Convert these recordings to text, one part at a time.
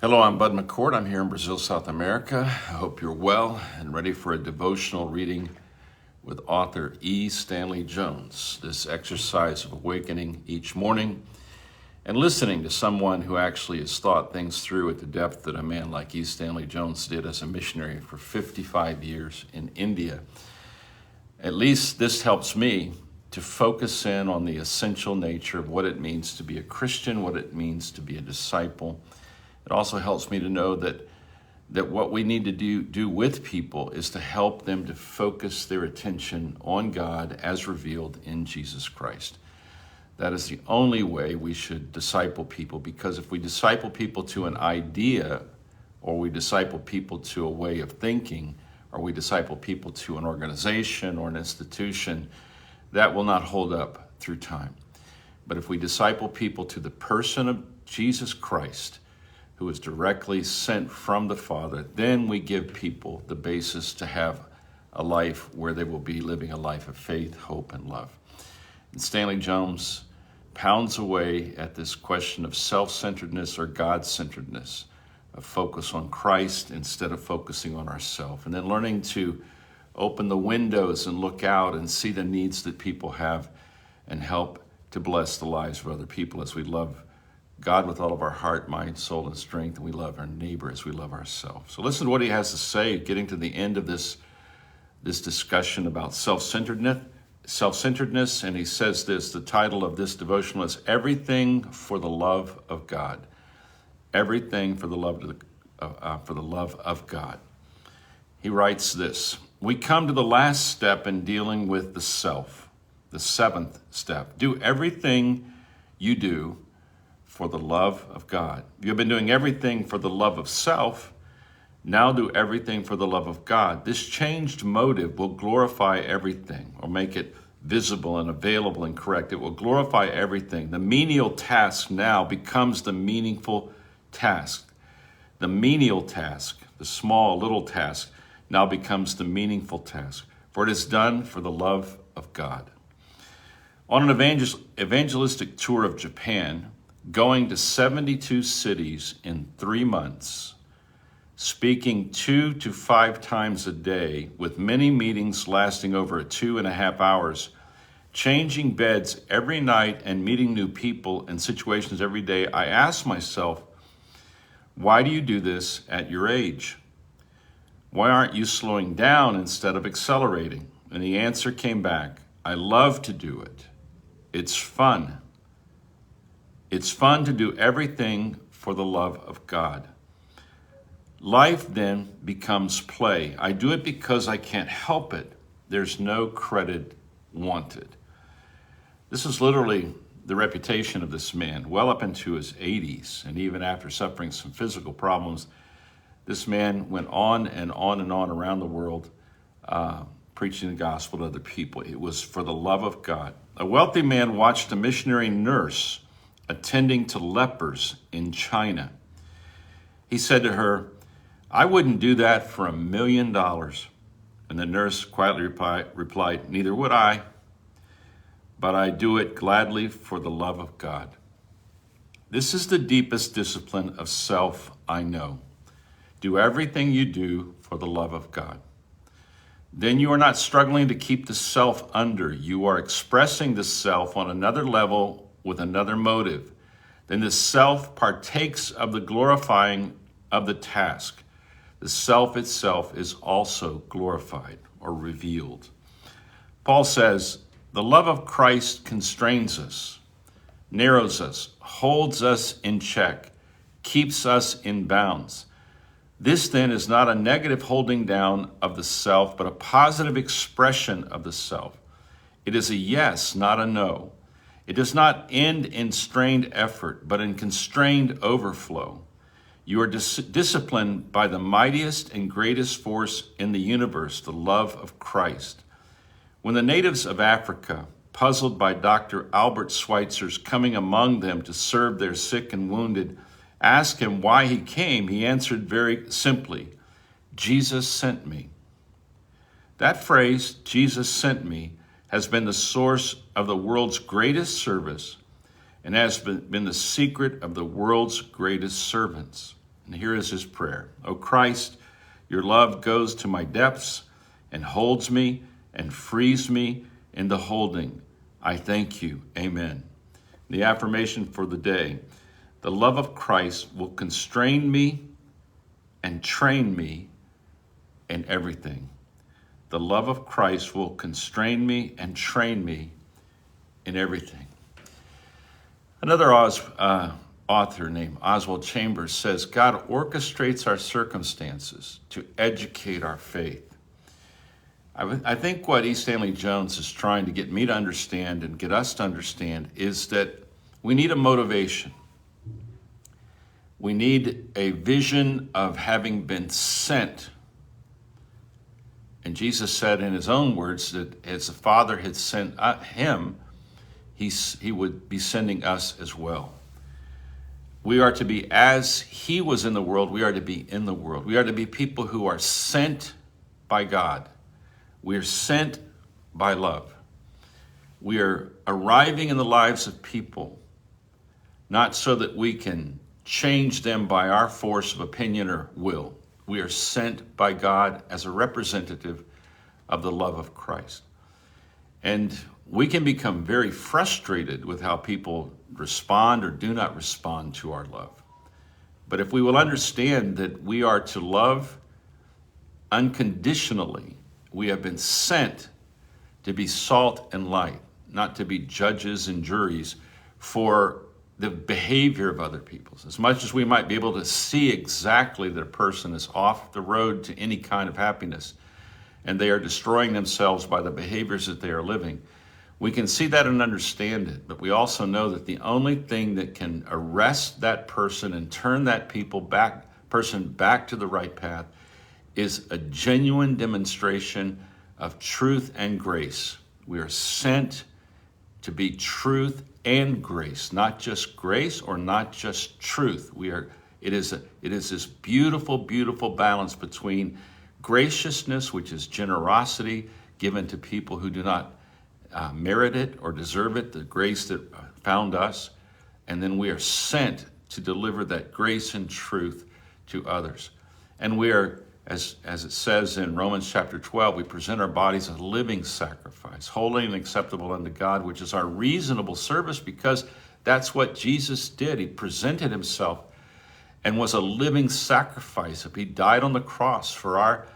Hello, I'm Bud McCord. I'm here in Brazil, South America. I hope you're well and ready for a devotional reading with author E. Stanley Jones. This exercise of awakening each morning and listening to someone who actually has thought things through at the depth that a man like E. Stanley Jones did as a missionary for 55 years in India. At least this helps me to focus in on the essential nature of what it means to be a Christian, what it means to be a disciple. It also helps me to know that what we need to do with people is to help them to focus their attention on God as revealed in Jesus Christ. That is the only way we should disciple people, because if we disciple people to an idea, or we disciple people to a way of thinking, or we disciple people to an organization or an institution, that will not hold up through time. But if we disciple people to the person of Jesus Christ, who is directly sent from the Father, then we give people the basis to have a life where they will be living a life of faith, hope, and love. And Stanley Jones pounds away at this question of self-centeredness or God-centeredness, a focus on Christ instead of focusing on ourselves, and then learning to open the windows and look out and see the needs that people have and help to bless the lives of other people as we love God with all of our heart, mind, soul, and strength, and we love our neighbor as we love ourselves. So listen to what he has to say, getting to the end of this discussion about self-centeredness, and he says this, the title of this devotional is Everything for the Love of God. Everything for the love of God. He writes this, we come to the last step in dealing with the self, the seventh step. Do everything you do for the love of God. You've been doing everything for the love of self. Now do everything for the love of God. This changed motive will glorify everything, or make it visible and available and correct. It will glorify everything. The menial task now becomes the meaningful task. The menial task, the small little task, now becomes the meaningful task, for it is done for the love of God. On an evangelistic tour of Japan, going to 72 cities in 3 months, speaking 2 to 5 times a day, with many meetings lasting over 2.5 hours, changing beds every night and meeting new people and situations every day, I asked myself, why do you do this at your age? Why aren't you slowing down instead of accelerating? And the answer came back, I love to do it. It's fun. It's fun to do everything for the love of God. Life then becomes play. I do it because I can't help it. There's no credit wanted. This is literally the reputation of this man, well up into his 80s, and even after suffering some physical problems, this man went on and on and on around the world, preaching the gospel to other people. It was for the love of God. A wealthy man watched a missionary nurse attending to lepers in China. He said to her, I wouldn't do that for $1 million. And the nurse quietly replied, neither would I, but I do it gladly for the love of God. This is the deepest discipline of self I know. Do everything you do for the love of God. Then you are not struggling to keep the self under. You are expressing the self on another level with another motive. Then the self partakes of the glorifying of the task. The self itself is also glorified or revealed. Paul says, the love of Christ constrains us, narrows us, holds us in check, keeps us in bounds. This then is not a negative holding down of the self, but a positive expression of the self. It is a yes, not a no. It does not end in strained effort, but in constrained overflow. You are disciplined by the mightiest and greatest force in the universe, the love of Christ. When the natives of Africa, puzzled by Dr. Albert Schweitzer's coming among them to serve their sick and wounded, asked him why he came, he answered very simply, Jesus sent me. That phrase, Jesus sent me, has been the source of the world's greatest service and has been the secret of the world's greatest servants. And here is his prayer. O Christ, your love goes to my depths and holds me and frees me in the holding. I thank you. Amen. The affirmation for the day. The love of Christ will constrain me and train me in everything. The love of Christ will constrain me and train me in everything. Another author named Oswald Chambers says, God orchestrates our circumstances to educate our faith. I think what Stanley Jones is trying to get me to understand and get us to understand is that we need a motivation. We need a vision of having been sent. And Jesus said in his own words that as the Father had sent him, he would be sending us as well. We are to be, as he was in the world, we are to be in the world. We are to be people who are sent by God. We are sent by love. We are arriving in the lives of people, not so that we can change them by our force of opinion or will. We are sent by God as a representative of the love of Christ. And we can become very frustrated with how people respond or do not respond to our love. But if we will understand that we are to love unconditionally, we have been sent to be salt and light, not to be judges and juries for the behavior of other people. As much as we might be able to see exactly that a person is off the road to any kind of happiness and they are destroying themselves by the behaviors that they are living, we can see that and understand it. But we also know that the only thing that can arrest that person and turn that person back to the right path is a genuine demonstration of truth and grace. We are sent to be truth and grace, not just grace or not just truth. It is this beautiful, beautiful balance between graciousness, which is generosity given to people who do not merit it or deserve it, the grace that found us, and then we are sent to deliver that grace and truth to others. And we are, as it says in Romans chapter 12, we present our bodies as a living sacrifice, holy and acceptable unto God, which is our reasonable service, because that's what Jesus did. He presented himself and was a living sacrifice. He died on the cross for our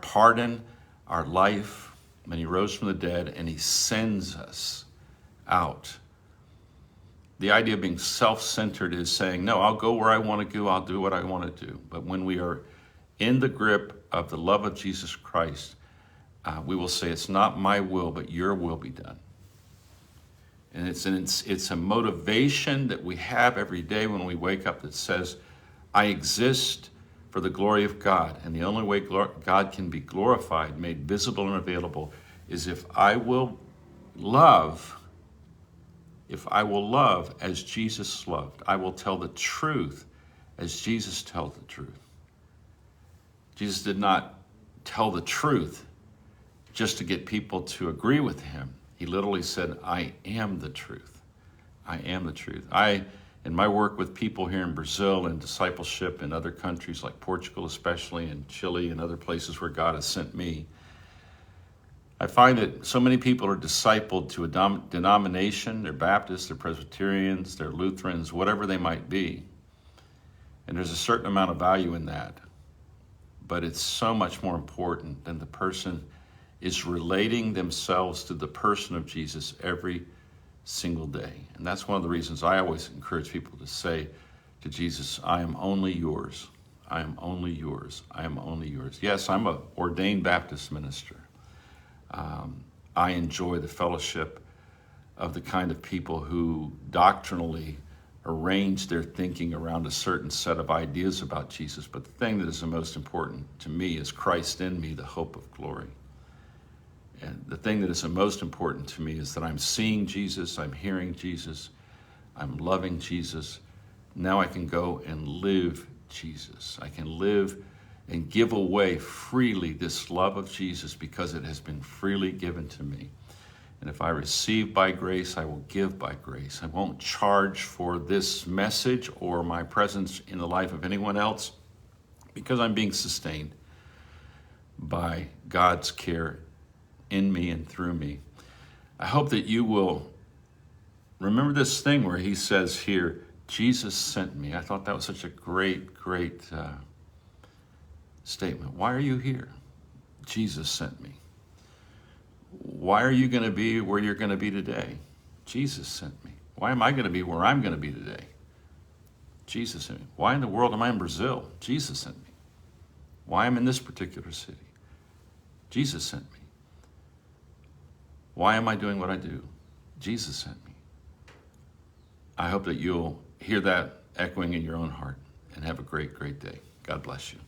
pardon, our life, and he rose from the dead, and he sends us out. The idea of being self-centered is saying, no, I'll go where I want to go, I'll do what I want to do. But when we are in the grip of the love of Jesus Christ, we will say, it's not my will, but your will be done. And it's a motivation that we have every day when we wake up that says, I exist for the glory of God. And the only way God can be glorified, made visible and available, is if I will love as Jesus loved. I will tell the truth as Jesus tells the truth. Jesus did not tell the truth just to get people to agree with him. He literally said, I am the truth. I am the truth. In my work with people here in Brazil and discipleship in other countries like Portugal especially, and Chile and other places where God has sent me, I find that so many people are discipled to a denomination. They're Baptists, they're Presbyterians, they're Lutherans, whatever they might be. And there's a certain amount of value in that. But it's so much more important than the person is relating themselves to the person of Jesus every single day. And that's one of the reasons I always encourage people to say to Jesus, I am only yours. I am only yours. I am only yours. Yes, I'm an ordained Baptist minister. I enjoy the fellowship of the kind of people who doctrinally arrange their thinking around a certain set of ideas about Jesus. But the thing that is the most important to me is Christ in me, the hope of glory. And the thing that is the most important to me is that I'm seeing Jesus, I'm hearing Jesus, I'm loving Jesus. Now I can go and live Jesus. I can live and give away freely this love of Jesus because it has been freely given to me. And if I receive by grace, I will give by grace. I won't charge for this message or my presence in the life of anyone else because I'm being sustained by God's care in me and through me. I hope that you will remember this thing where he says here, Jesus sent me. I thought that was such a great statement. Why are you here? Jesus sent me. Why are you going to be where you're going to be today? Jesus sent me. Why am I going to be where I'm going to be today? Jesus sent me. Why in the world am I in Brazil? Jesus sent me. Why I'm in this particular city? Jesus sent me. Why am I doing what I do? Jesus sent me. I hope that you'll hear that echoing in your own heart and have a great day. God bless you.